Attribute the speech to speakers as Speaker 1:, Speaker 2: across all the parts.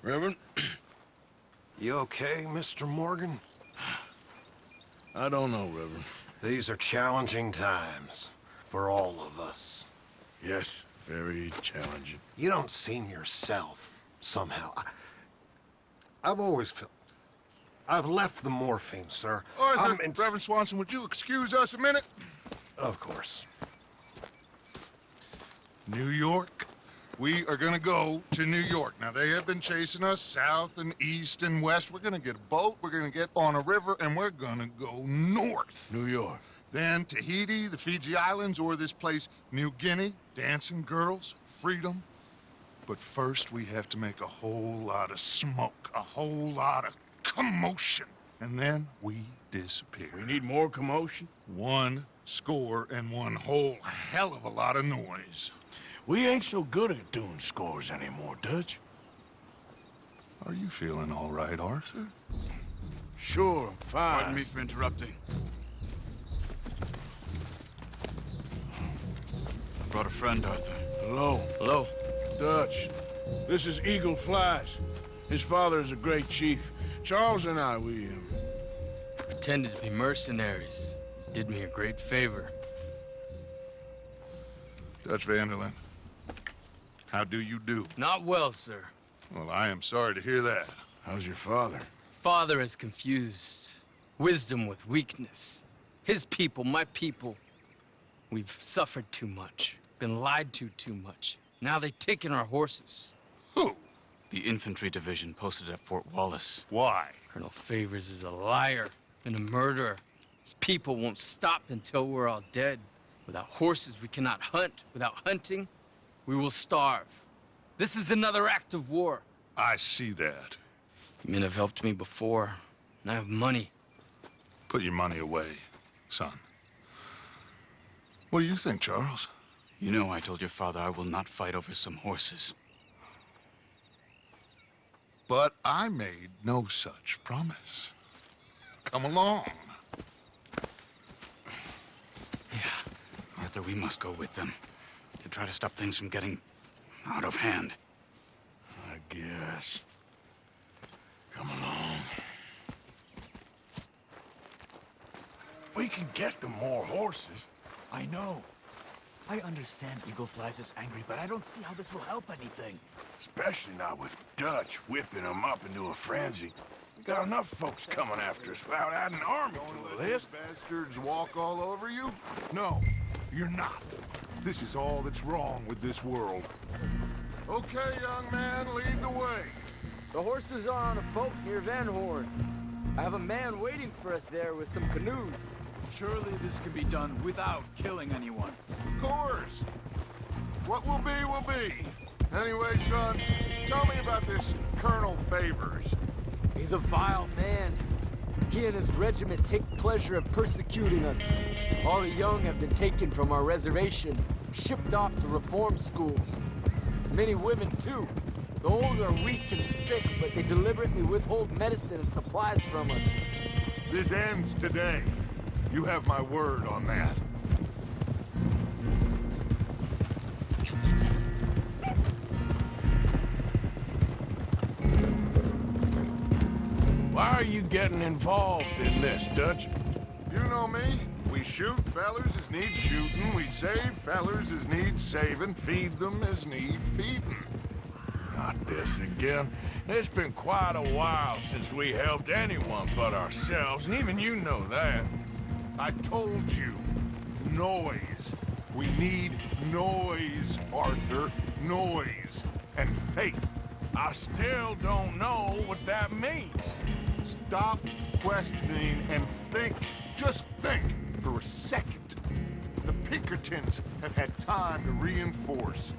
Speaker 1: Reverend?
Speaker 2: You okay, Mr. Morgan?
Speaker 1: I don't know, Reverend.
Speaker 2: These are challenging times for all of us.
Speaker 1: Yes, very challenging.
Speaker 2: You don't seem yourself, somehow. I've always felt... I've left the morphine, sir.
Speaker 3: Arthur, Reverend Swanson, would you excuse us a minute?
Speaker 2: Of course.
Speaker 3: New York. We are gonna go to New York. Now, they have been chasing us south and east and west. We're gonna get a boat, we're gonna get on a river, and we're gonna go north.
Speaker 1: New York.
Speaker 3: Then Tahiti, the Fiji Islands, or this place, New Guinea, dancing girls, freedom. But first, we have to make a whole lot of smoke, a whole lot of commotion. And then we disappear.
Speaker 1: We need more commotion?
Speaker 3: 1 score and 1 whole hell of a lot of noise.
Speaker 1: We ain't so good at doing scores anymore, Dutch.
Speaker 3: Are you feeling all right, Arthur?
Speaker 1: Sure, I'm fine.
Speaker 4: Pardon me for interrupting. I brought a friend, Arthur.
Speaker 1: Hello.
Speaker 4: Hello.
Speaker 1: Dutch. This is Eagle Flies. His father is a great chief. Charles and I, we
Speaker 4: Pretended to be mercenaries. Did me a great favor.
Speaker 3: Dutch Vanderlyn, how do you do?
Speaker 4: Not well, sir.
Speaker 3: Well, I am sorry to hear that.
Speaker 1: How's your father?
Speaker 4: Father has confused wisdom with weakness. His people, my people. We've suffered too much. Been lied to too much. Now they've taken our horses.
Speaker 3: Who?
Speaker 4: The infantry division posted at Fort Wallace.
Speaker 3: Why?
Speaker 4: Colonel Favors is a liar and a murderer. His people won't stop until we're all dead. Without horses, we cannot hunt. Without hunting, we will starve. This is another act of war.
Speaker 3: I see that.
Speaker 4: Men have helped me before, and I have money.
Speaker 3: Put your money away, son. What do you think, Charles?
Speaker 4: You know I told your father I will not fight over some horses.
Speaker 3: But I made no such promise. Come along.
Speaker 4: Yeah. Arthur, we must go with them to try to stop things from getting out of hand.
Speaker 1: I guess. Come along. We can get them more horses.
Speaker 5: I know. I understand Eagle Flies is angry, but I don't see how this will help anything.
Speaker 1: Especially not with Dutch whipping them up into a frenzy. We got enough folks coming after us without adding an army to the list.
Speaker 3: Bastards walk all over you? No, you're not. This is all that's wrong with this world. Okay, young man, lead the way.
Speaker 6: The horses are on a boat near Van Horn. I have a man waiting for us there with some canoes.
Speaker 5: Surely this can be done without killing anyone.
Speaker 3: Of course. What will be, will be. Anyway, son, tell me about this Colonel Favors.
Speaker 6: He's a vile man. He and his regiment take pleasure in persecuting us. All the young have been taken from our reservation, shipped off to reform schools. Many women, too. The old are weak and sick, but they deliberately withhold medicine and supplies from us.
Speaker 3: This ends today. You have my word on that.
Speaker 1: Why are you getting involved in this, Dutch?
Speaker 3: You know me. We shoot fellers as need shooting. We save fellers as need saving. Feed them as need feeding.
Speaker 1: Not this again. It's been quite a while since we helped anyone but ourselves, and even you know that.
Speaker 3: I told you. Noise. We need noise, Arthur. Noise. And faith.
Speaker 1: I still don't know what that means.
Speaker 3: Stop questioning and think. Just think for a second. The Pinkertons have had time to reinforce.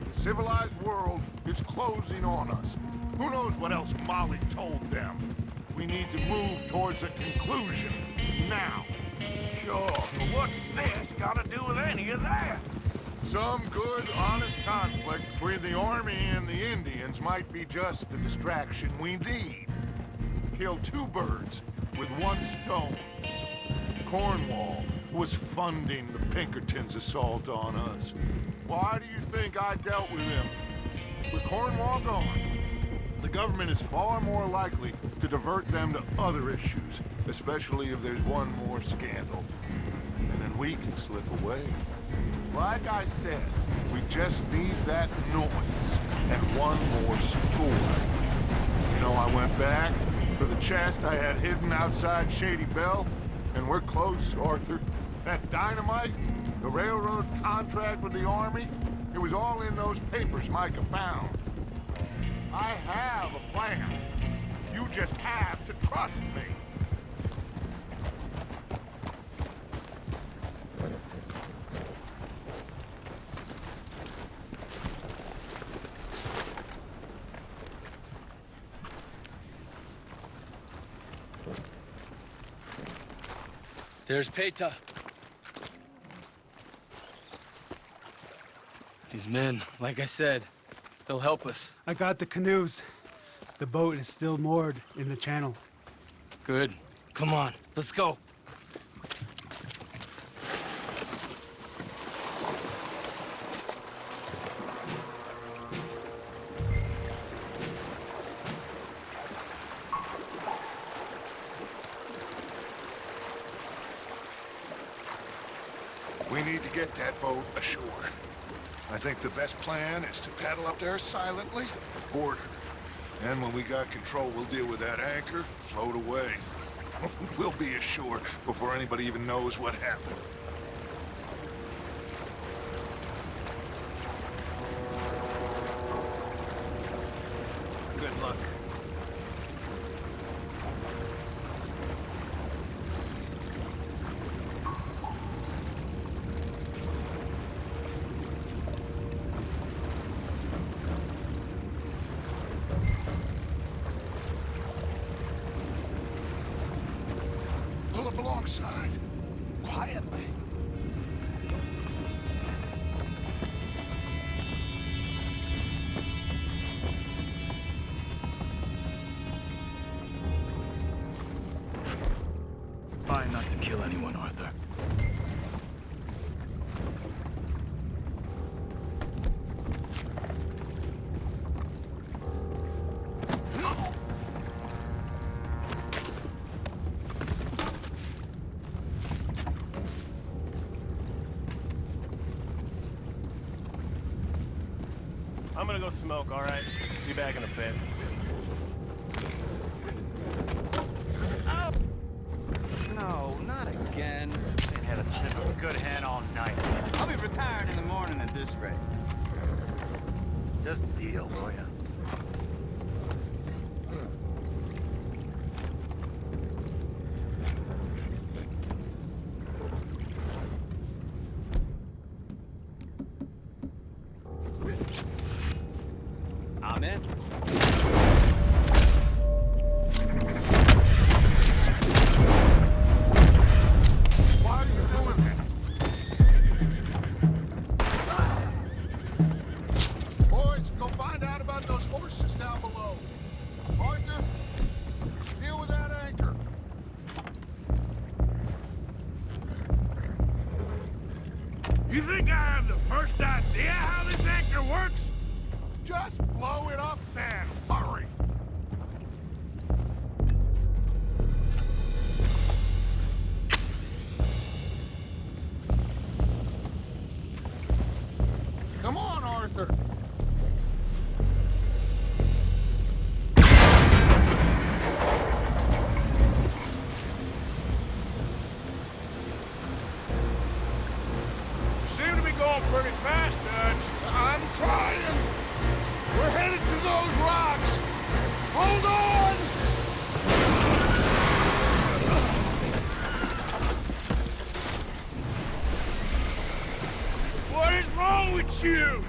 Speaker 3: The civilized world is closing on us. Who knows what else Molly told them? We need to move towards a conclusion. Now.
Speaker 1: Sure, but what's this got to do with any of that?
Speaker 3: Some good, honest conflict between the army and the Indians might be just the distraction we need. Kill 2 birds with 1 stone. Cornwall was funding the Pinkertons' assault on us. Why do you think I dealt with him? With Cornwall gone, the government is far more likely to divert them to other issues, especially if there's one more scandal. And then we can slip away. Like I said, we just need that noise and one more score. You know, I went back for the chest I had hidden outside Shady Belle, and we're close, Arthur. That dynamite, the railroad contract with the Army, it was all in those papers Micah found. I have a plan. You just have to trust me.
Speaker 4: There's Peta. These men, like I said, they'll help us.
Speaker 7: I got the canoes. The boat is still moored in the channel.
Speaker 4: Good. Come on, let's go.
Speaker 3: We need to get that boat ashore. I think the best plan is to paddle up there silently, board her. And when we got control, we'll deal with that anchor, float away. We'll be ashore before anybody even knows what happened.
Speaker 5: Good luck.
Speaker 3: Pull up alongside, quietly.
Speaker 5: Try not to kill anyone, Arthur.
Speaker 8: I'm gonna go smoke, all right? Be back in a bit.
Speaker 9: No, not again. Ain't had a sniff of good hand all night. I'll be retired in the morning at this rate. Just deal, will ya? I'm in.
Speaker 3: Why are you doing that? Boys, go find out about those horses down below. Arthur, deal with that anchor.
Speaker 1: You think I have the first idea how this anchor works?
Speaker 3: Just blow it up then. Hurry. Come on, Arthur.
Speaker 1: You seem to be going pretty fast, Dutch.
Speaker 3: I'm trying. We're headed to those rocks. Hold on!
Speaker 1: What is wrong with you?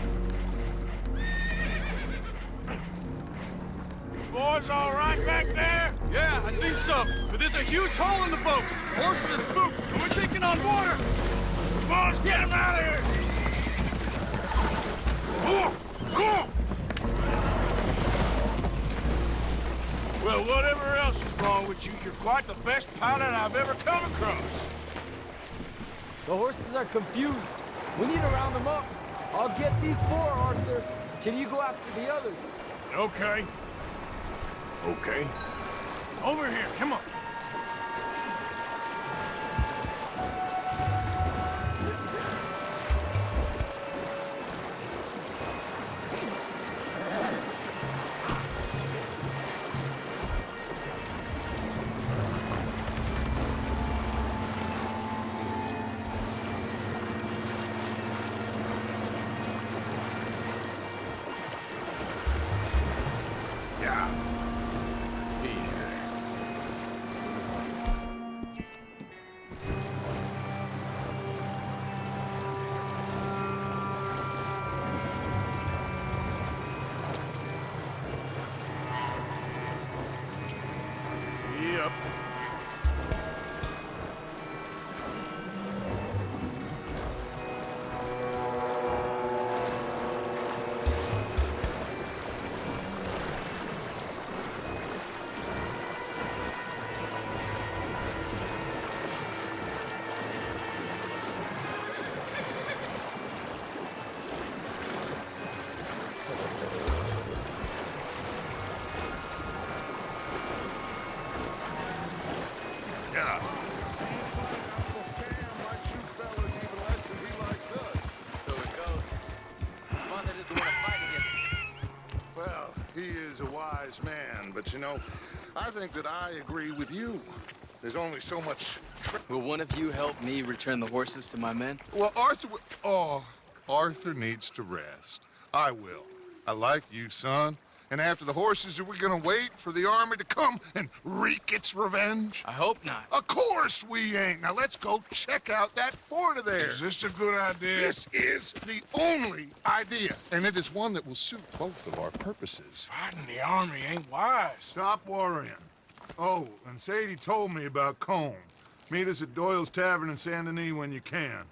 Speaker 1: Boys all right back there?
Speaker 6: Yeah, I think so. But there's a huge hole in the boat. Horses are spooked, and we're taking on water.
Speaker 1: Boys, get him out of here! Well, whatever else is wrong with you, you're quite the best pilot I've ever come across.
Speaker 6: The horses are confused. We need to round them up. I'll get these four, Arthur. Can you go after the others?
Speaker 1: Okay. Okay. Over here, come on. Yep. Yeah.
Speaker 3: Well, he is a wise man, but you know, I think that I agree with you. There's only so much...
Speaker 4: Will one of you help me return the horses to my men?
Speaker 3: Well, Arthur... Oh, Arthur needs to rest. I will. I like you, son. And after the horses, are we gonna wait for the army to come and wreak its revenge?
Speaker 4: I hope not.
Speaker 3: Of course we ain't. Now let's go check out that fort of theirs.
Speaker 1: Is this a good idea?
Speaker 3: This is the only idea, and it is one that will suit both of our purposes.
Speaker 1: Fighting the army ain't wise.
Speaker 3: Stop worrying. Oh, and Sadie told me about Colm. Meet us at Doyle's Tavern in Saint Denis when you can.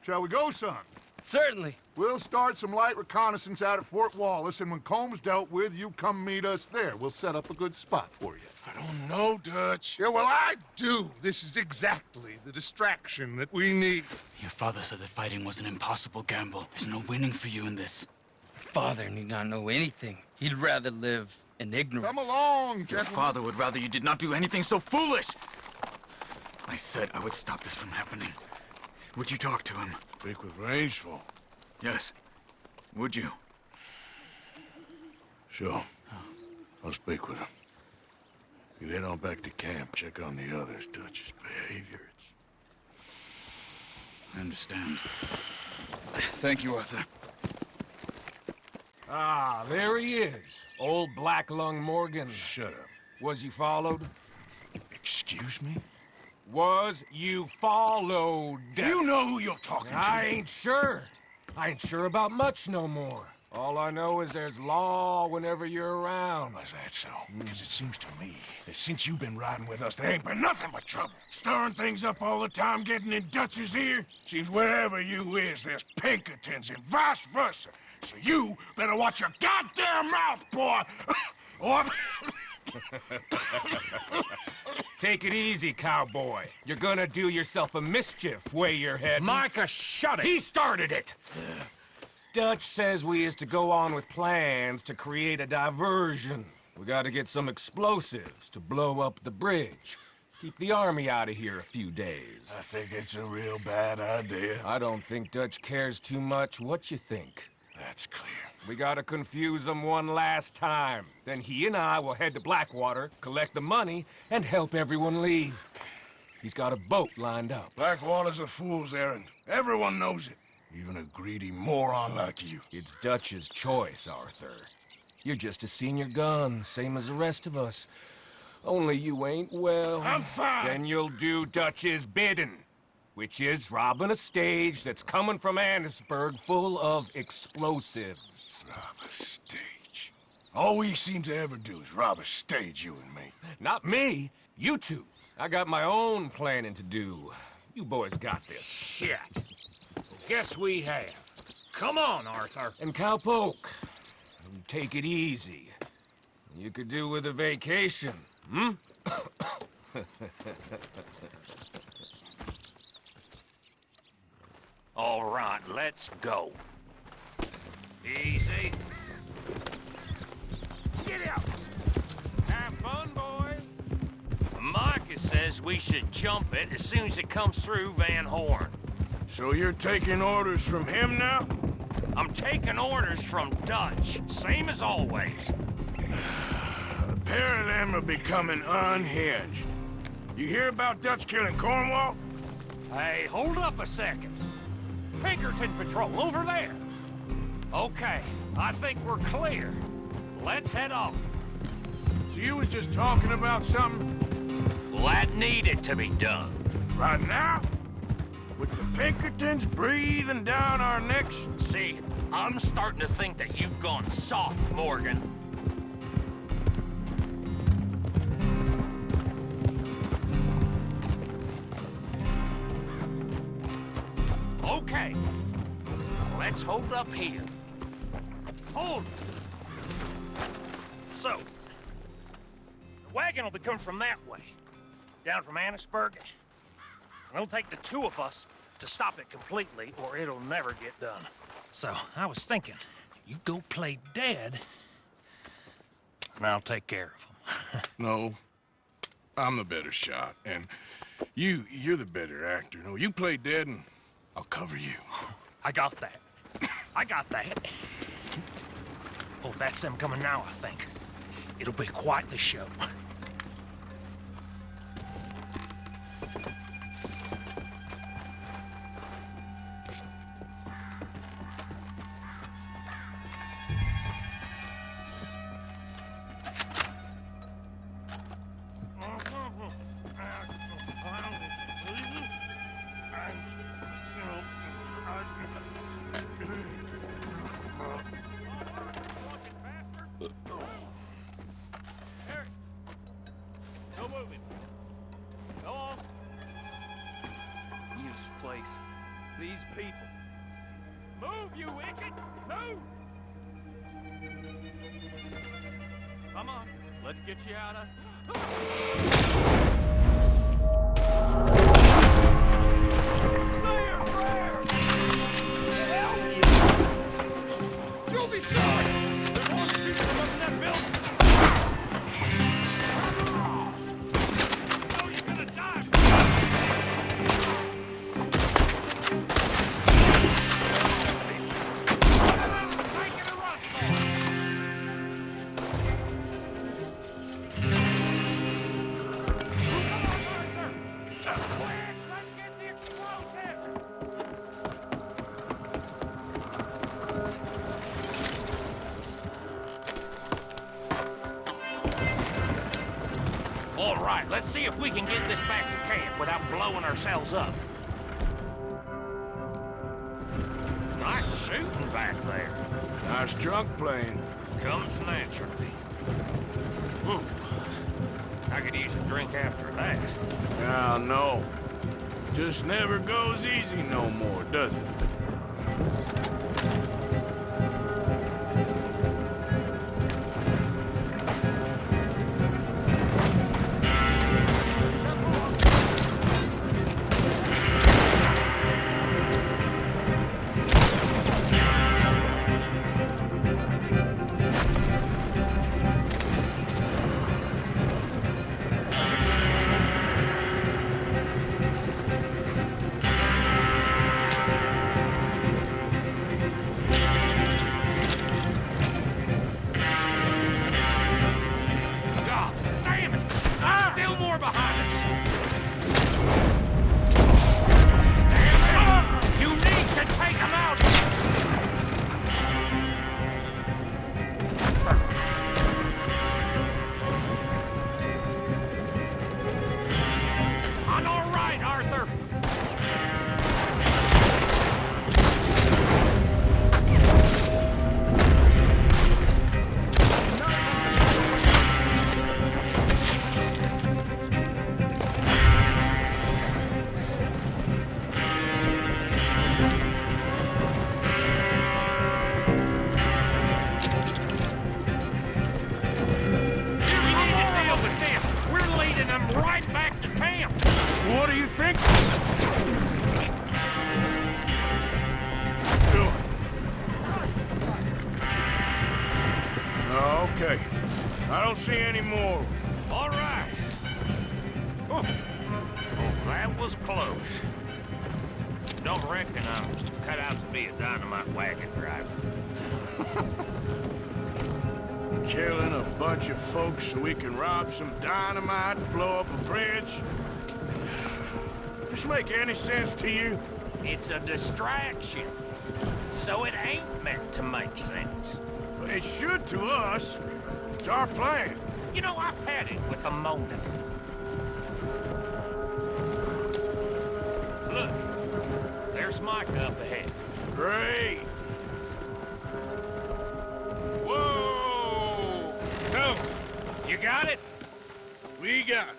Speaker 3: Shall we go, son?
Speaker 4: Certainly.
Speaker 3: We'll start some light reconnaissance out at Fort Wallace, and when Colm's dealt with, you come meet us there. We'll set up a good spot for you.
Speaker 1: I don't know, Dutch.
Speaker 3: Yeah, well, I do. This is exactly the distraction that we need.
Speaker 5: Your father said that fighting was an impossible gamble. There's no winning for you in this.
Speaker 4: Father need not know anything. He'd rather live in ignorance.
Speaker 3: Come along,
Speaker 5: Your
Speaker 3: gentlemen.
Speaker 5: father would rather you did not do anything so foolish. I said I would stop this from happening. Would you talk to him?
Speaker 1: Speak with Rangeful.
Speaker 5: Yes. Would you?
Speaker 1: Sure. I'll speak with him. You head on back to camp, check on the others. Dutch's behavior,
Speaker 5: I understand. Thank you, Arthur.
Speaker 10: Ah, there he is. Old Black Lung Morgan.
Speaker 1: Shut up.
Speaker 10: Was you followed?
Speaker 1: Excuse me?
Speaker 10: Was you followed?
Speaker 1: You know who you're talking to.
Speaker 10: I ain't sure. I ain't sure about much no more. All I know is there's law whenever you're around.
Speaker 1: Is that so? Because it seems to me that since you've been riding with us, there ain't been nothing but trouble. Stirring things up all the time, getting in Dutch's ear. Seems wherever you is, there's Pinkertons and vice versa. So you better watch your goddamn mouth, boy! Or...
Speaker 10: Take it easy, cowboy. You're gonna do yourself a mischief way you're heading.
Speaker 1: Micah, shut it!
Speaker 10: He started it! Dutch says we is to go on with plans to create a diversion. We gotta get some explosives to blow up the bridge. Keep the army out of here a few days.
Speaker 1: I think it's a real bad idea.
Speaker 10: I don't think Dutch cares too much what you think.
Speaker 1: That's clear.
Speaker 10: We gotta confuse him one last time. Then he and I will head to Blackwater, collect the money, and help everyone leave. He's got a boat lined up.
Speaker 1: Blackwater's a fool's errand. Everyone knows it. Even a greedy moron like you.
Speaker 10: It's Dutch's choice, Arthur. You're just a senior gun, same as the rest of us. Only you ain't well.
Speaker 1: I'm fine.
Speaker 10: Then you'll do Dutch's bidding, which is robbing a stage that's coming from Annisburg full of explosives.
Speaker 1: Rob a stage. All we seem to ever do is rob a stage, you and me.
Speaker 10: Not me, you two. I got my own planning to do. You boys got this.
Speaker 1: Shit. Guess we have. Come on, Arthur.
Speaker 10: And Cowpoke, take it easy. You could do with a vacation, hmm?
Speaker 9: All right, let's go.
Speaker 10: Easy. Get out! Have fun, boys. Marcus says we should jump it as soon as it comes through Van Horn.
Speaker 1: So you're taking orders from him now?
Speaker 10: I'm taking orders from Dutch, same as always.
Speaker 1: A pair of them are becoming unhinged. You hear about Dutch killing Cornwall?
Speaker 10: Hey, hold up a second. Pinkerton Patrol, over there. Okay, I think we're clear. Let's head on.
Speaker 1: So you was just talking about something?
Speaker 10: Well, that needed to be done.
Speaker 1: Right now? With the Pinkertons breathing down our necks?
Speaker 10: See, I'm starting to think that you've gone soft, Morgan. Okay. Let's hold up here. Hold. So, the wagon will be coming from that way, down from Annisburg. It'll take the two of us to stop it completely, or it'll never get done. So, I was thinking, you go play dead, and I'll take care of them.
Speaker 1: No. I'm the better shot, and you're the better actor. No, you play dead, and I'll cover you.
Speaker 10: I got that. I got that. Oh, that's them coming now, I think. It'll be quite the show. No moving. Go on. This place. These people. Move, you wicked! Move! Come on. Let's get you out of... Say your prayers! Hell you! You'll be sorry! There's more shooting up in that building! All right, let's see if we can get this back to camp without blowing ourselves up. Nice shooting back there.
Speaker 1: Nice drunk playing.
Speaker 10: Comes naturally. I could use a drink after that.
Speaker 1: Yeah, no. Just never goes easy no more, does it? What do you think? Okay. I don't see any more.
Speaker 11: All right. Oh, that was close. Don't reckon I'm cut out to be a dynamite wagon driver.
Speaker 1: Killing a bunch of folks so we can rob some dynamite to blow up a bridge? This make any sense to you?
Speaker 11: It's a distraction, so it ain't meant to make sense.
Speaker 1: It should to us. It's our plan.
Speaker 11: You know, I've had it with the Mona. Look, there's Micah up ahead.
Speaker 1: Great. Whoa! So, you got it? We got it.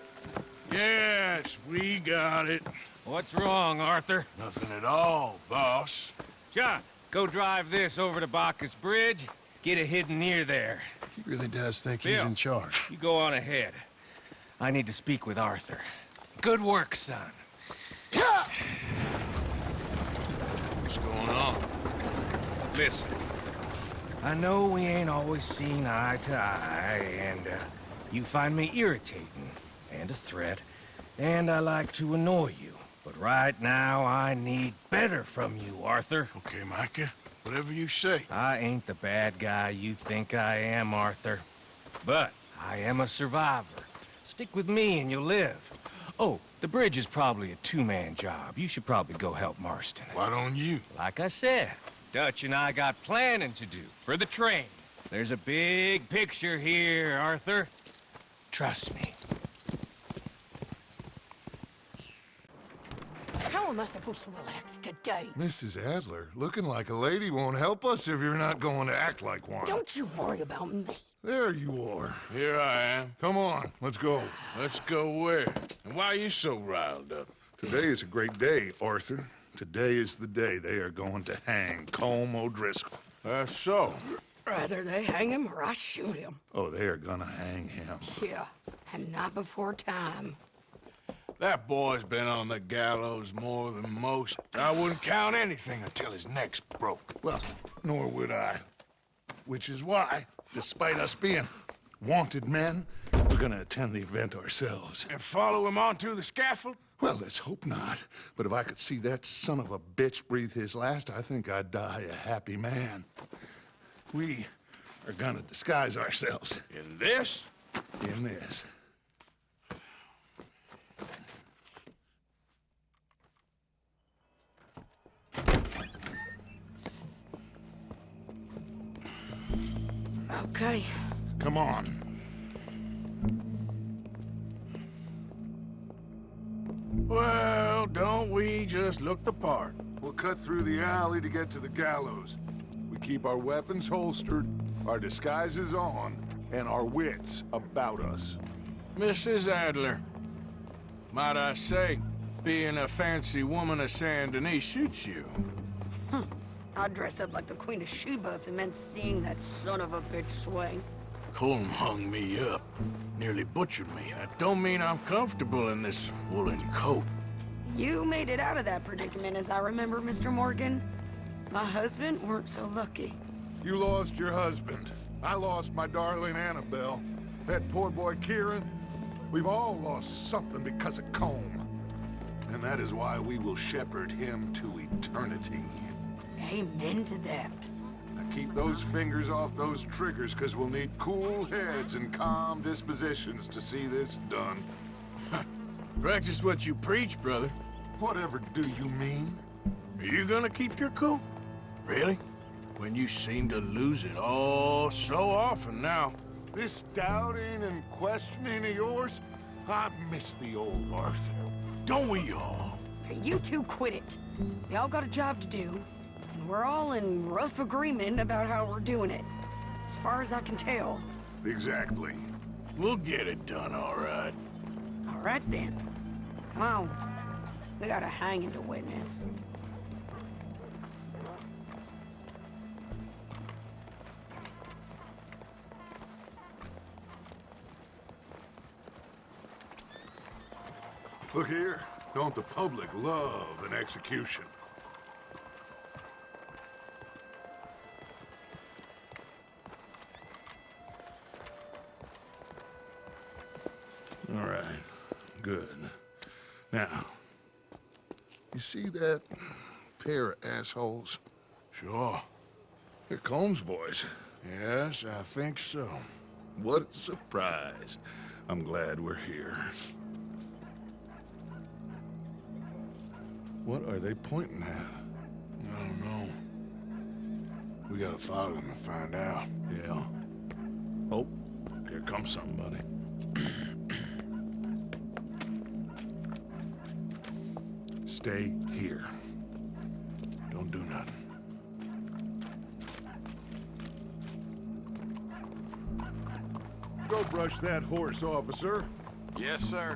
Speaker 1: Yes, we got it.
Speaker 10: What's wrong, Arthur?
Speaker 1: Nothing at all, boss.
Speaker 10: John, go drive this over to Bacchus Bridge. Get it hidden near there.
Speaker 2: He really does think
Speaker 10: Bill,
Speaker 2: he's in charge.
Speaker 10: You go on ahead. I need to speak with Arthur. Good work, son.
Speaker 1: What's going on?
Speaker 10: Listen, I know we ain't always seen eye to eye, and you find me irritating and a threat, and I like to annoy you. But right now, I need better from you, Arthur.
Speaker 1: Okay, Micah. Whatever you say.
Speaker 10: I ain't the bad guy you think I am, Arthur. But I am a survivor. Stick with me and you'll live. Oh, the bridge is probably a two-man job. You should probably go help Marston.
Speaker 1: Why don't you?
Speaker 10: Like I said, Dutch and I got planning to do for the train. There's a big picture here, Arthur. Trust me.
Speaker 12: How am I supposed to relax today?
Speaker 3: Mrs. Adler, looking like a lady won't help us if you're not going to act like one.
Speaker 12: Don't you worry about me.
Speaker 3: There you are.
Speaker 1: Here I am.
Speaker 3: Come on, let's go.
Speaker 1: Let's go where? And why are you so riled up?
Speaker 3: Today is a great day, Arthur. Today is the day they are going to hang Colm O'Driscoll.
Speaker 1: That's so.
Speaker 12: Rather they hang him or I shoot him.
Speaker 3: Oh, they are gonna hang him.
Speaker 12: Yeah, and not before time.
Speaker 1: That boy's been on the gallows more than most. I wouldn't count anything until his neck's broke.
Speaker 3: Well, nor would I. Which is why, despite us being wanted men, we're gonna attend the event ourselves.
Speaker 1: And follow him onto the scaffold?
Speaker 3: Well, let's hope not. But if I could see that son of a bitch breathe his last, I think I'd die a happy man. We are gonna disguise ourselves.
Speaker 1: In this?
Speaker 3: In this.
Speaker 12: Okay.
Speaker 3: Come on.
Speaker 1: Well, don't we just look the part?
Speaker 3: We'll cut through the alley to get to the gallows. We keep our weapons holstered, our disguises on, and our wits about us.
Speaker 1: Mrs. Adler, might I say, being a fancy woman of Saint Denis suits you.
Speaker 12: I'd dress up like the Queen of Sheba if it meant seeing that son of a bitch swing.
Speaker 1: Colm hung me up, nearly butchered me. That don't mean I'm comfortable in this woolen coat.
Speaker 12: You made it out of that predicament, as I remember, Mr. Morgan. My husband weren't so lucky.
Speaker 3: You lost your husband. I lost my darling Annabelle. That poor boy Kieran. We've all lost something because of Colm. And that is why we will shepherd him to eternity.
Speaker 12: Amen to that.
Speaker 3: Now keep those fingers off those triggers, because we'll need cool heads and calm dispositions to see this done.
Speaker 1: Practice what you preach, brother.
Speaker 3: Whatever do you mean?
Speaker 1: Are you gonna keep your cool? Really? When you seem to lose it all so often now.
Speaker 3: This doubting and questioning of yours, I miss the old Arthur.
Speaker 1: Don't we all?
Speaker 12: You two quit it. We all got a job to do, and we're all in rough agreement about how we're doing it. As far as I can tell.
Speaker 3: Exactly.
Speaker 1: We'll get it done, all right.
Speaker 12: All right, then. Come on. We got a hanging to witness.
Speaker 3: Look here. Don't the public love an execution? Good. Now, you see that pair of assholes?
Speaker 1: Sure.
Speaker 3: They're Colm's boys.
Speaker 1: Yes, I think so.
Speaker 3: What a surprise. I'm glad we're here. What are they pointing at?
Speaker 1: I don't know. We gotta follow them and find out.
Speaker 3: Yeah. Oh, here comes somebody. Stay here.
Speaker 1: Don't do nothing.
Speaker 3: Go brush that horse, officer.
Speaker 9: Yes, sir.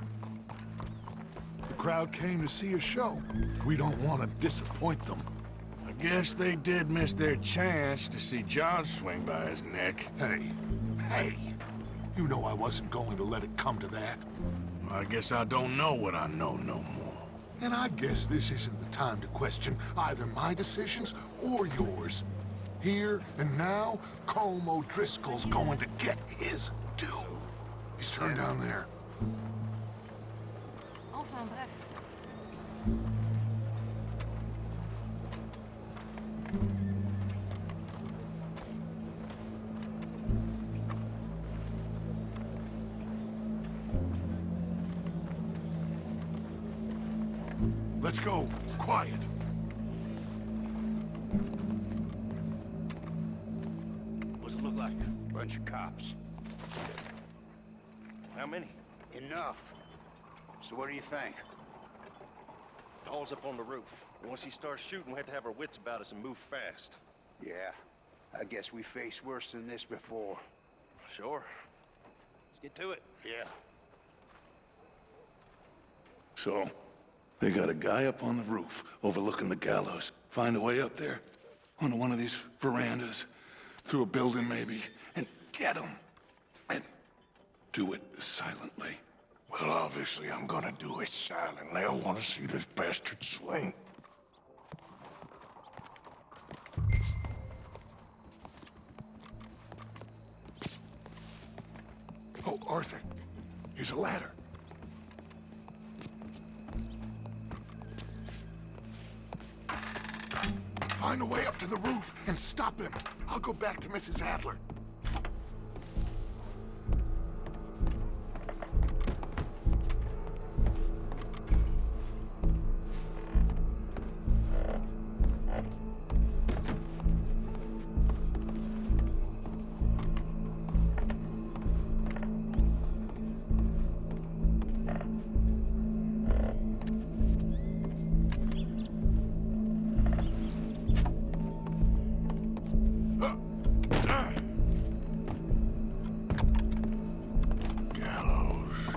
Speaker 3: The crowd came to see a show. We don't want to disappoint them.
Speaker 1: I guess they did miss their chance to see John swing by his neck.
Speaker 3: Hey, you know I wasn't going to let it come to that.
Speaker 1: I guess I don't know what I know no more.
Speaker 3: And I guess this isn't the time to question either my decisions or yours. Here and now, Colm O'Driscoll's going to get his due. He's turned down there.
Speaker 13: Enfin bref.
Speaker 3: Let's go. Quiet.
Speaker 9: What's it look like? Bunch of cops.
Speaker 11: How many?
Speaker 9: Enough. So what do you think?
Speaker 8: Paul's up on the roof. Once he starts shooting, we have to have our wits about us and move fast.
Speaker 9: Yeah, I guess we faced worse than this before.
Speaker 8: Sure. Let's get to it.
Speaker 9: Yeah.
Speaker 3: So, they got a guy up on the roof overlooking the gallows. Find a way up there, onto one of these verandas, through a building maybe, and get him. And do it silently.
Speaker 1: Well, obviously I'm gonna do it silently. I want to see this bastard swing.
Speaker 3: Oh, Arthur, here's a ladder. Find a way up to the roof and stop him. I'll go back to Mrs. Adler.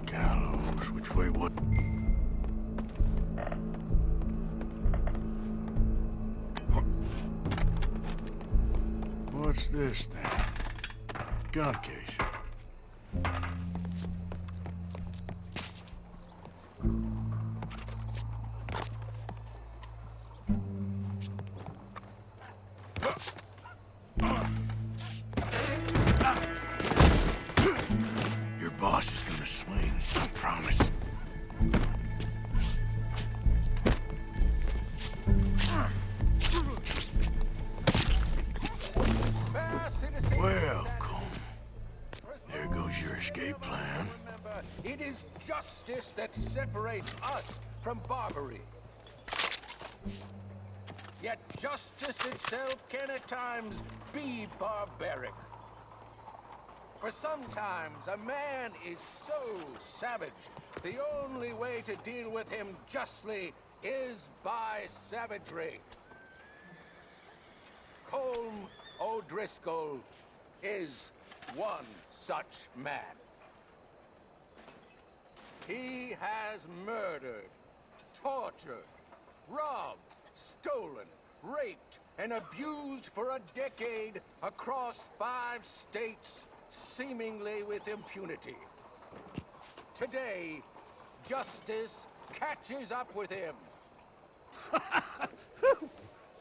Speaker 1: Gallows, which way what? What's this thing? Gun case. Your boss is gonna swing, I promise. Well, Colm, there goes your escape plan.
Speaker 14: It is justice that separates us from Barbary. Yet justice itself can at times be barbaric. For sometimes a man is so savage, the only way to deal with him justly is by savagery. Colm O'Driscoll is one such man. He has murdered, tortured, robbed, stolen, raped, and abused for a decade across 5 states, seemingly with impunity. Today, justice catches up with him.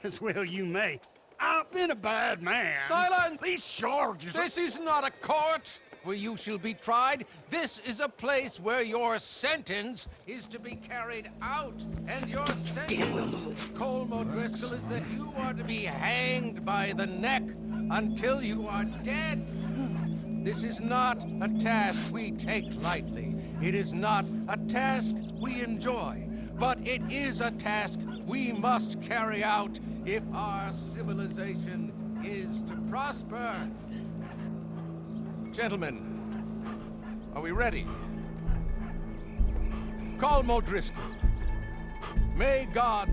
Speaker 15: As well you may. I've been a bad man.
Speaker 14: Silence!
Speaker 15: These charges...
Speaker 14: This is not a court! where you shall be tried. This is a place where your sentence is to be carried out. And your sentence, Colm O'Driscoll, is that you are to be hanged by the neck until you are dead. This is not a task we take lightly. It is not a task we enjoy. But it is a task we must carry out if our civilization is to prosper. Gentlemen, are we ready? Colm O'Driscoll, may God,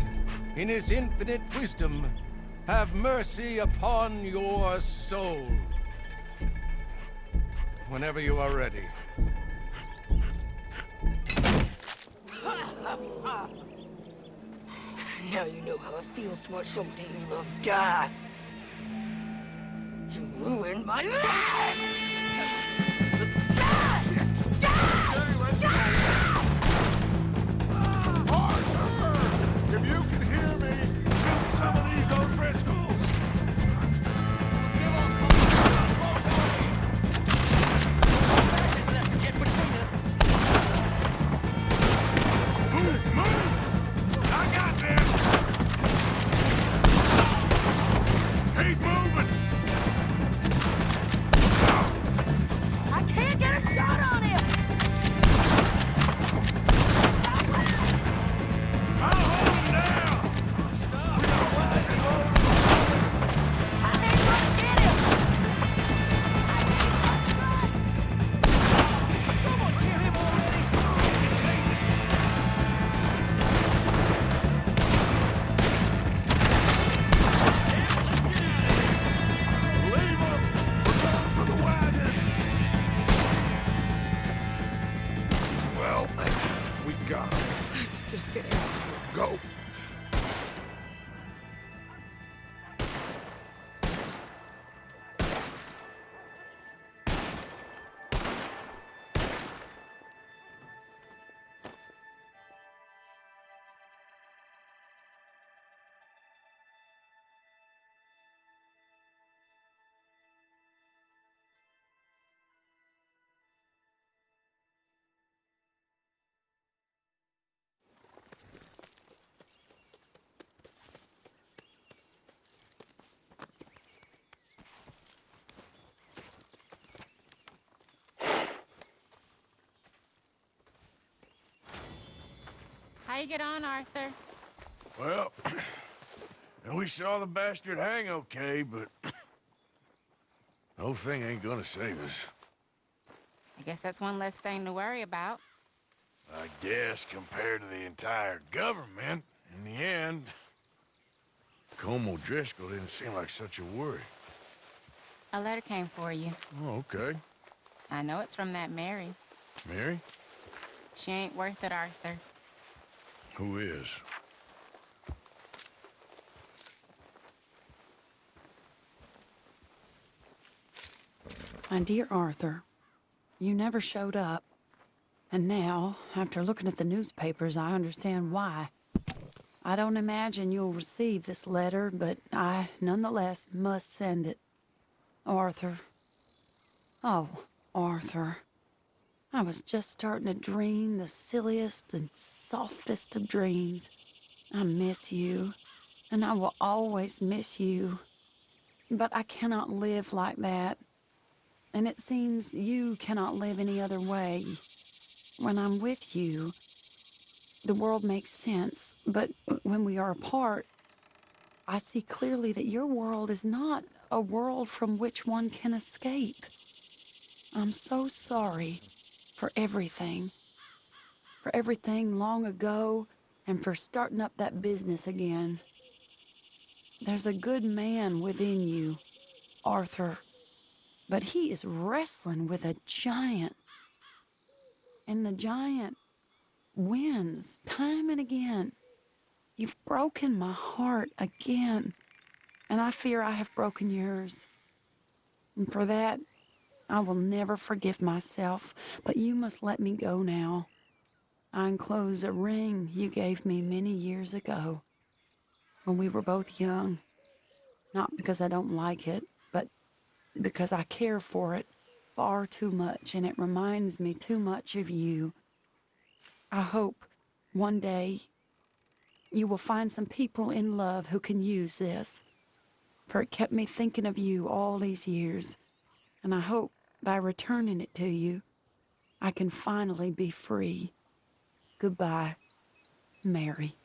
Speaker 14: in his infinite wisdom, have mercy upon your soul. Whenever you are ready.
Speaker 12: Now you know how it feels to watch somebody you love die. You ruined my life!
Speaker 1: Arthur! If you can hear me, shoot some of these O'Driscolls! Move! Move! I got this! Keep moving!
Speaker 12: I can't get a shot on him!
Speaker 1: I'll hold him down!
Speaker 12: I ain't gonna get him! Someone kill him already!
Speaker 1: Leave him! We're going for the wagon! Well, we got him.
Speaker 12: Let's just get out of here.
Speaker 1: Go.
Speaker 13: How you get on, Arthur?
Speaker 1: Well, we saw the bastard hang okay, but the whole thing ain't gonna save us.
Speaker 13: I guess that's one less thing to worry about.
Speaker 1: I guess compared to the entire government, in the end, Colm O'Driscoll didn't seem like such a worry.
Speaker 13: A letter came for you.
Speaker 1: Oh, okay.
Speaker 13: I know it's from that Mary.
Speaker 1: Mary?
Speaker 13: She ain't worth it, Arthur.
Speaker 1: Who is?
Speaker 12: My dear Arthur, you never showed up. And now, after looking at the newspapers, I understand why. I don't imagine you'll receive this letter, but I, nonetheless, must send it. Arthur. Oh, Arthur. I was just starting to dream the silliest and softest of dreams. I miss you, and I will always miss you. But I cannot live like that. And it seems you cannot live any other way. When I'm with you, the world makes sense. But when we are apart, I see clearly that your world is not a world from which one can escape. I'm so sorry for everything. For everything long ago, and for starting up that business again. There's a good man within you, Arthur, but he is wrestling with a giant. And the giant wins time and again. You've broken my heart again, and I fear I have broken yours. And for that, I will never forgive myself, but you must let me go now. I enclose a ring you gave me many years ago, when we were both young. Not because I don't like it, but because I care for it. far too much, and it reminds me too much of you. I hope one day you will find some people in love who can use this, for it kept me thinking of you all these years, and I hope by returning it to you, I can finally be free. Goodbye, Mary.